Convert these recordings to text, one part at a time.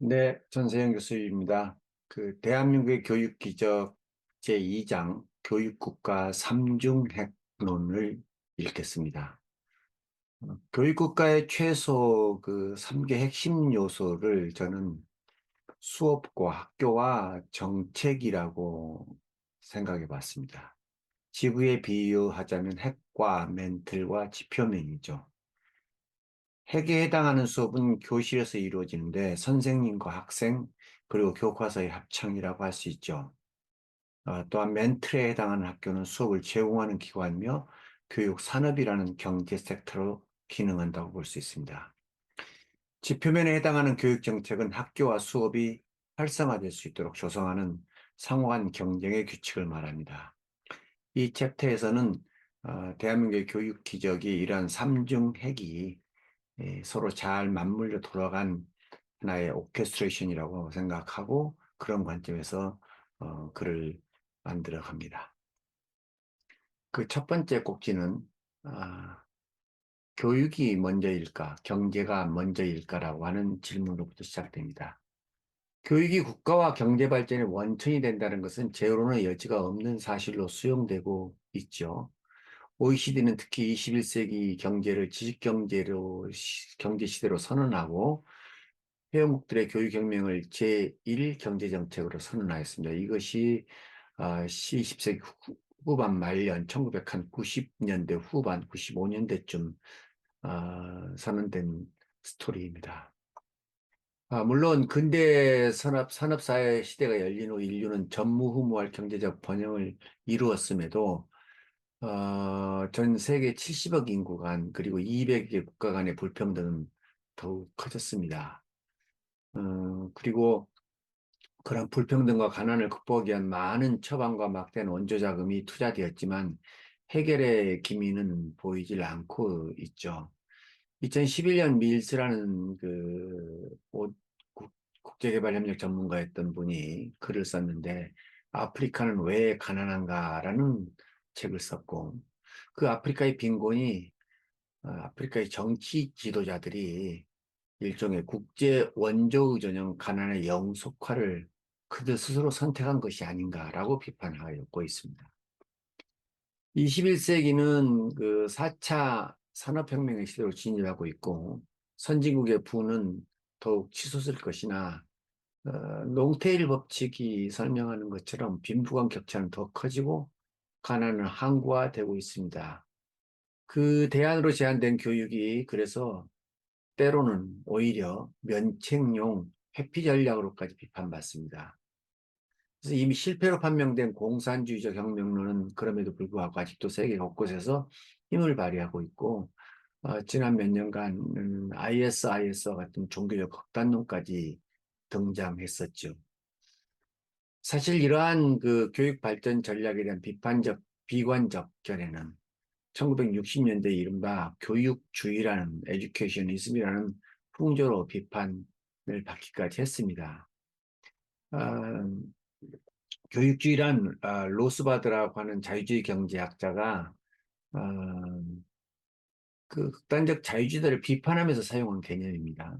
네, 전세영 교수입니다. 대한민국의 교육 기적 제2장 교육국가 삼중핵론을 읽겠습니다. 교육국가의 최소 3개 핵심 요소를 저는 수업과 학교와 정책이라고 생각해 봤습니다. 지구에 비유하자면 핵과 멘틀과 지표면이죠. 핵에 해당하는 수업은 교실에서 이루어지는데 선생님과 학생 그리고 교과서의 합창이라고 할 수 있죠. 또한 멘틀에 해당하는 학교는 수업을 제공하는 기관이며 교육 산업이라는 경제 섹터로 기능한다고 볼 수 있습니다. 지표면에 해당하는 교육 정책은 학교와 수업이 활성화될 수 있도록 조성하는 상호간 경쟁의 규칙을 말합니다. 이 챕터에서는 대한민국의 교육 기적이 이러한 삼중 핵이 서로 잘 맞물려 돌아간 하나의 오케스트레이션이라고 생각하고 그런 관점에서 글을 만들어 갑니다. 그 첫 번째 꼭지는 아, 교육이 먼저일까, 경제가 먼저일까라고 하는 질문으로부터 시작됩니다. 교육이 국가와 경제 발전의 원천이 된다는 것은 재론의 여지가 없는 사실로 수용되고 있죠. OECD는 특히 21세기 경제를 지식경제로, 경제시대로 선언하고 회원국들의 교육혁명을 제1 경제정책으로 선언하였습니다. 이것이 C20세기 후반 말년 1990년대 후반 95년대쯤 선언된 스토리입니다. 물론 근대 산업사회 시대가 열린 후 인류는 전무후무할 경제적 번영을 이루었음에도 전 세계 70억 인구 간 그리고 200개 국가 간의 불평등은 더욱 커졌습니다. 그리고 그런 불평등과 가난을 극복하기 위한 많은 처방과 막대한 원조자금이 투자되었지만 해결의 기미는 보이질 않고 있죠. 2011년 밀스라는 국제개발협력 전문가였던 분이 글을 썼는데 아프리카는 왜 가난한가라는 책을 썼고 그 아프리카의 빈곤이 아프리카의 정치 지도자들이 일종의 국제 원조의전형 가난의 영속화를 그들 스스로 선택한 것이 아닌가라고 비판하고 있습니다. 21세기는 그 4차 산업혁명의 시대로 진입하고 있고 선진국의 부는 더욱 치솟을 것이나 농테일 법칙이 설명하는 것처럼 빈부간 격차는 더 커지고 가난은 항구화되고 있습니다. 그 대안으로 제안된 교육이 그래서 때로는 오히려 면책용 회피 전략으로까지 비판받습니다. 그래서 이미 실패로 판명된 공산주의적 혁명론은 그럼에도 불구하고 아직도 세계 곳곳에서 힘을 발휘하고 있고 지난 몇 년간 ISIS와 같은 종교적 극단론까지 등장했었죠. 사실 이러한 그 교육 발전 전략에 대한 비관적 견해는 1960년대 이른바 교육주의라는 에듀케이셔니즘이라는 풍조로 비판을 받기까지 했습니다. 아, 교육주의란 로스바드라고 하는 자유주의 경제학자가 아, 그 극단적 자유주의자를 비판하면서 사용한 개념입니다.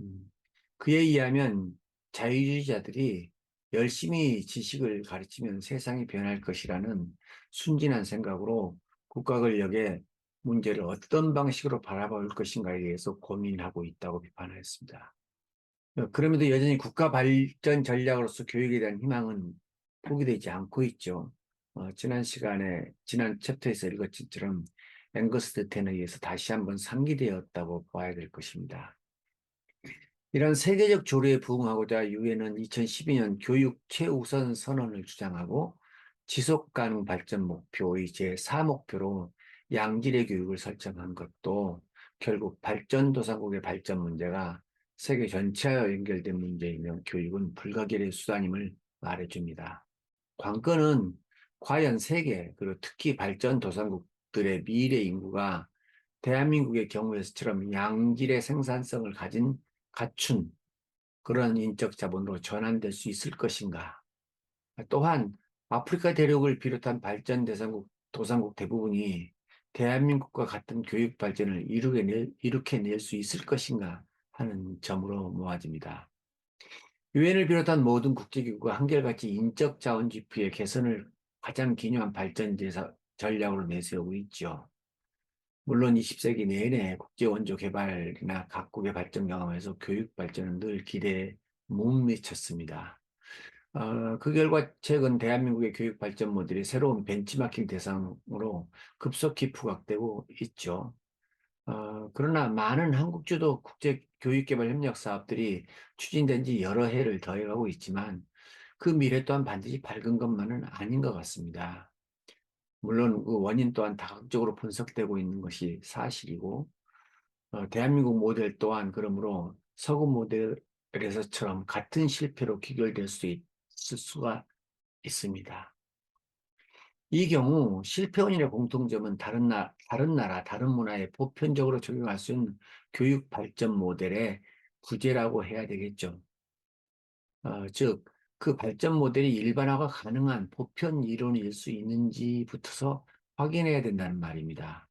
음, 그에 의하면 자유주의자들이 열심히 지식을 가르치면 세상이 변할 것이라는 순진한 생각으로 국가 권력의 문제를 어떤 방식으로 바라볼 것인가에 대해서 고민하고 있다고 비판하였습니다. 그럼에도 여전히 국가 발전 전략으로서 교육에 대한 희망은 포기되지 않고 있죠. 지난 챕터에서 읽었던 것처럼 앵거스 드텐에 의해서 다시 한번 상기되었다고 봐야 될 것입니다. 이런 세계적 조류에 부응하고자 유엔은 2012년 교육 최우선 선언을 주장하고 지속 가능 발전 목표의 제4목표로 양질의 교육을 설정한 것도 결국 발전도상국의 발전 문제가 세계 전체와 연결된 문제이며 교육은 불가결의 수단임을 말해줍니다. 관건은 과연 세계, 그리고 특히 발전도상국들의 미래 인구가 대한민국의 경우에서처럼 양질의 생산성을 갖춘 그런 인적 자본으로 전환될 수 있을 것인가. 또한 아프리카 대륙을 비롯한 도상국 대부분이 대한민국과 같은 교육 발전을 일으켜낼 수 있을 것인가 하는 점으로 모아집니다. 유엔을 비롯한 모든 국제기구가 한결같이 인적 자원 지표의 개선을 가장 기념한 발전 전략으로 내세우고 있죠. 물론 20세기 내내 국제 원조 개발이나 각국의 발전 경험에서 교육 발전은 늘 기대에 못 미쳤습니다. 그 결과 최근 대한민국의 교육 발전 모델이 새로운 벤치마킹 대상으로 급속히 부각되고 있죠. 그러나 많은 한국 주도 국제 교육개발 협력 사업들이 추진된 지 여러 해를 더해가고 있지만 그 미래 또한 반드시 밝은 것만은 아닌 것 같습니다. 물론 그 원인 또한 다각적으로 분석되고 있는 것이 사실이고, 대한민국 모델 또한 그러므로 서구 모델에서처럼 같은 실패로 귀결될 수 있을 수가 있습니다. 이 경우 실패 원인의 공통점은 다른 나라, 다른 문화에 보편적으로 적용할 수 있는 교육 발전 모델의 부재라고 해야 되겠죠. 즉, 그 발전 모델이 일반화가 가능한 보편 이론일 수 있는지부터서 확인해야 된다는 말입니다.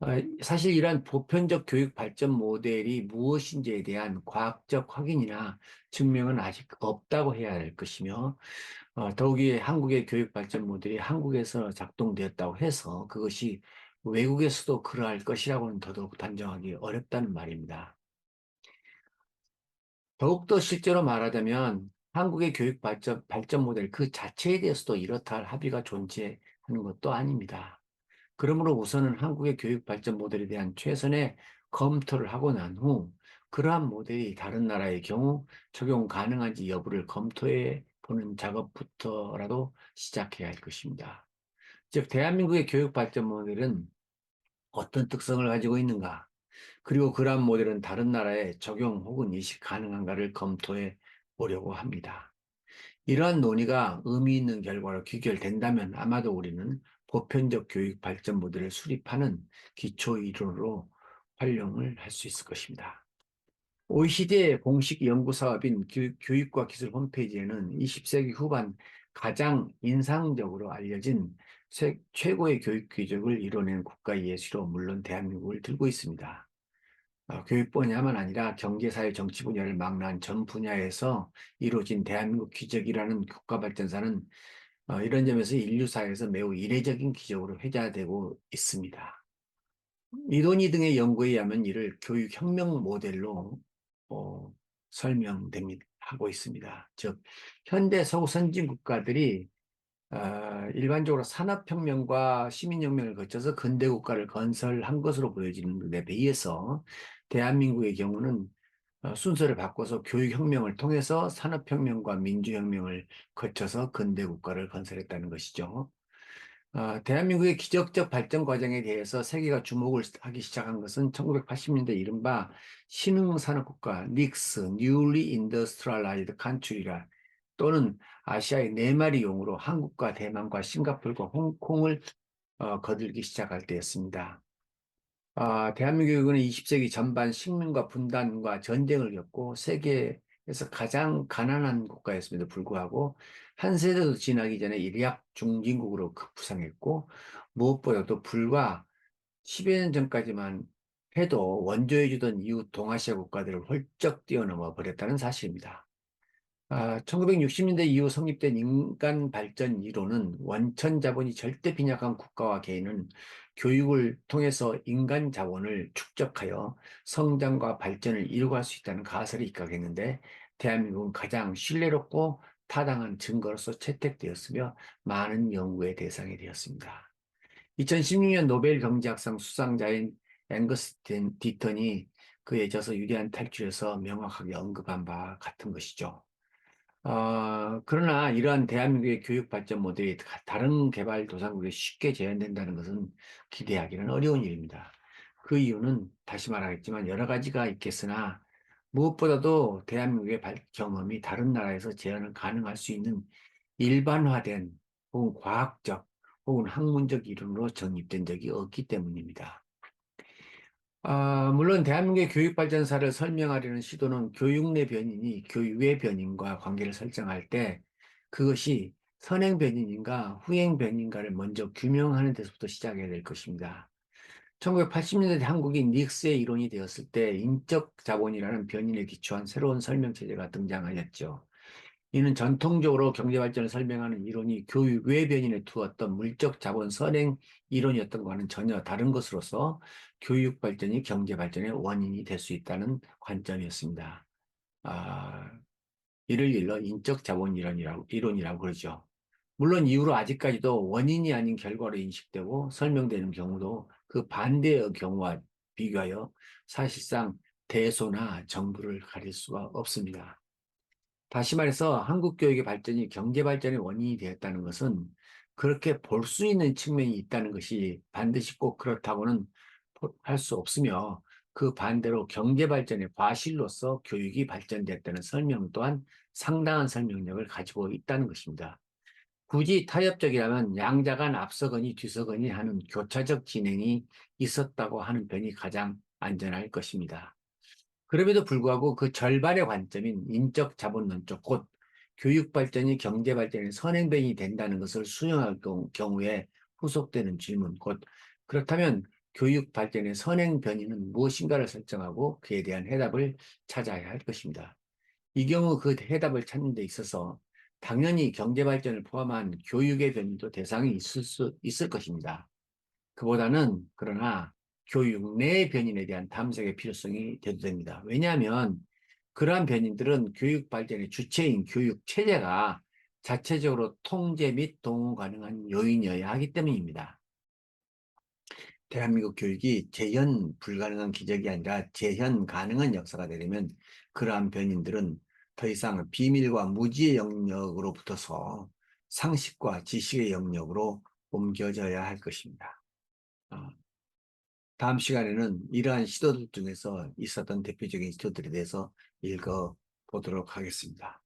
어, 사실 이러한 보편적 교육 발전 모델이 무엇인지에 대한 과학적 확인이나 증명은 아직 없다고 해야 할 것이며, 더욱이 한국의 교육 발전 모델이 한국에서 작동되었다고 해서 그것이 외국에서도 그러할 것이라고는 더더욱 단정하기 어렵다는 말입니다. 더욱더 실제로 말하자면 한국의 교육 발전 모델 그 자체에 대해서도 이렇다 할 합의가 존재하는 것도 아닙니다. 그러므로 우선은 한국의 교육 발전 모델에 대한 최선의 검토를 하고 난 후 그러한 모델이 다른 나라의 경우 적용 가능한지 여부를 검토해 보는 작업부터라도 시작해야 할 것입니다. 즉, 대한민국의 교육 발전 모델은 어떤 특성을 가지고 있는가? 그리고 그러한 모델은 다른 나라에 적용 혹은 이식 가능한가를 검토해 보려고 합니다. 이러한 논의가 의미 있는 결과로 귀결된다면 아마도 우리는 보편적 교육 발전 모델을 수립하는 기초 이론으로 활용을 할 수 있을 것입니다. OECD의 공식 연구 사업인 교육과 기술 홈페이지에는 20세기 후반 가장 인상적으로 알려진 최고의 교육 기적을 이뤄낸 국가 예시로 물론 대한민국을 들고 있습니다. 교육 분야만 아니라 경제, 사회, 정치 분야를 망라한 전 분야에서 이루어진 대한민국 기적이라는 국가 발전사는 이런 점에서 인류사에서 매우 이례적인 기적으로 회자되고 있습니다. 이도니 등의 연구에 의하면 이를 교육혁명 모델로 어, 하고 있습니다. 즉, 현대 서구 선진 국가들이 일반적으로 산업혁명과 시민혁명을 거쳐서 근대 국가를 건설한 것으로 보여지는 데 비해서 대한민국의 경우는 순서를 바꿔서 교육혁명을 통해서 산업혁명과 민주혁명을 거쳐서 근대 국가를 건설했다는 것이죠. 대한민국의 기적적 발전 과정에 대해서 세계가 주목을 하기 시작한 것은 1980년대 이른바 신흥산업국가 닉스, Newly Industrialized Country라 또는 아시아의 네 마리 용으로 한국과 대만과 싱가포르과 홍콩을 거들기 시작할 때였습니다. 대한민국은 20세기 전반 식민과 분단과 전쟁을 겪고 세계에서 가장 가난한 국가였음에도 불구하고 한 세대도 지나기 전에 일약 중진국으로 급부상했고 무엇보다도 불과 10여 년 전까지만 해도 원조해주던 이웃 동아시아 국가들을 훌쩍 뛰어넘어 버렸다는 사실입니다. 1960년대 이후 성립된 인간 발전 이론은 원천 자본이 절대 빈약한 국가와 개인은 교육을 통해서 인간 자본을 축적하여 성장과 발전을 이루고 할 수 있다는 가설이 입각했는데 대한민국은 가장 신뢰롭고 타당한 증거로서 채택되었으며 많은 연구의 대상이 되었습니다. 2016년 노벨 경제학상 수상자인 앵거스 디턴이 그에 져서 유리한 탈출에서 명확하게 언급한 바와 같은 것이죠. 그러나 이러한 대한민국의 교육 발전 모델이 다른 개발도상국에 쉽게 재현된다는 것은 기대하기는 어려운 일입니다. 그 이유는 다시 말하겠지만 여러 가지가 있겠으나 무엇보다도 대한민국의 경험이 다른 나라에서 재현을 가능할 수 있는 일반화된 혹은 과학적 혹은 학문적 이론으로 정립된 적이 없기 때문입니다. 물론 대한민국의 교육발전사를 설명하려는 시도는 교육 내 변인이 교육의 변인과 관계를 설정할 때 그것이 선행 변인인가 후행 변인가를 먼저 규명하는 데서부터 시작해야 될 것입니다. 1980년대 한국이 닉스의 이론이 되었을 때 인적 자본이라는 변인에 기초한 새로운 설명 체제가 등장하였죠. 이는 전통적으로 경제 발전을 설명하는 이론이 교육 외 변인에 두었던 물적 자본 선행 이론이었던 것과는 전혀 다른 것으로서 교육 발전이 경제 발전의 원인이 될 수 있다는 관점이었습니다. 아, 이를 일러 인적 자본 이론이라고 그러죠. 물론 이후로 아직까지도 원인이 아닌 결과로 인식되고 설명되는 경우도 그 반대의 경우와 비교하여 사실상 대소나 정부를 가릴 수가 없습니다. 다시 말해서 한국 교육의 발전이 경제 발전의 원인이 되었다는 것은 그렇게 볼 수 있는 측면이 있다는 것이 반드시 꼭 그렇다고는 할 수 없으며, 그 반대로 경제 발전의 과실로서 교육이 발전됐다는 설명 또한 상당한 설명력을 가지고 있다는 것입니다. 굳이 타협적이라면 양자간 앞서거니 뒤서거니 하는 교차적 진행이 있었다고 하는 편이 가장 안전할 것입니다. 그럼에도 불구하고 그 절반의 관점인 인적 자본론 쪽, 곧 교육 발전이 경제 발전의 선행변이 된다는 것을 수용할 경우에 후속되는 질문, 곧 그렇다면 교육 발전의 선행 변이는 무엇인가를 설정하고 그에 대한 해답을 찾아야 할 것입니다. 이 경우 그 해답을 찾는 데 있어서 당연히 경제 발전을 포함한 교육의 변이도 대상이 있을 것입니다. 그보다는 그러나 교육 내 변인에 대한 탐색의 필요성이 대두됩니다. 왜냐하면 그러한 변인들은 교육 발전의 주체인 교육 체제가 자체적으로 통제 및 동원 가능한 요인이어야 하기 때문입니다. 대한민국 교육이 재현 불가능한 기적이 아니라 재현 가능한 역사가 되려면 그러한 변인들은 더 이상 비밀과 무지의 영역으로 붙어서 상식과 지식의 영역으로 옮겨져야 할 것입니다. 어, 다음 시간에는 이러한 시도들 중에서 있었던 대표적인 시도들에 대해서 읽어보도록 하겠습니다.